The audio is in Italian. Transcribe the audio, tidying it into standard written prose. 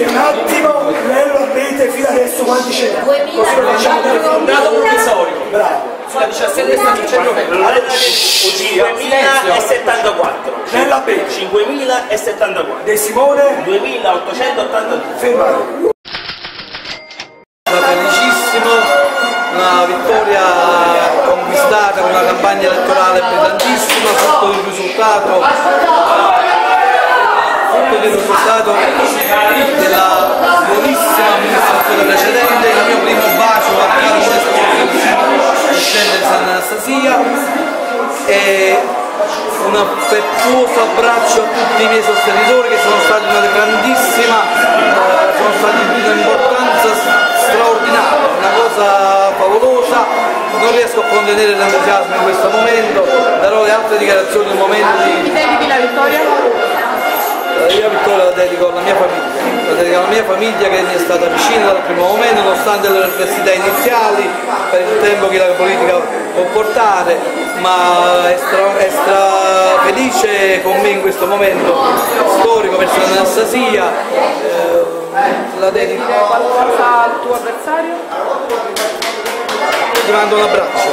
Un attimo, lei lo ripete fino adesso quanti ce n'è? Così lo facciamo un dato provvisorio. Bravo. Sulla 17 sta dicendo che 5.074. Nella B. 5.074. De Simone? 2.882. Fermate. Felicissimo, una vittoria conquistata con una campagna elettorale brillantissima, frutto del risultato della buonissima amministrazione precedente. Il mio primo bacio al caro Presidente di Sant'Anastasia e un affettuoso abbraccio a tutti i miei sostenitori che sono stati una grandissima, sono stati di un'importanza straordinaria, una cosa favolosa. Non riesco a contenere l'entusiasmo in questo momento, darò le altre dichiarazioni in un momento di... Ti dedichi la vittoria? Io la vittoria la dedico alla mia famiglia, che mi è stata vicina dal primo momento, nonostante le perplessità iniziali, per il tempo che la politica può portare, ma è stra felice con me in questo momento storico per Sant'Anastasia. La dedico. Qualcosa al tuo avversario? Ti mando un abbraccio.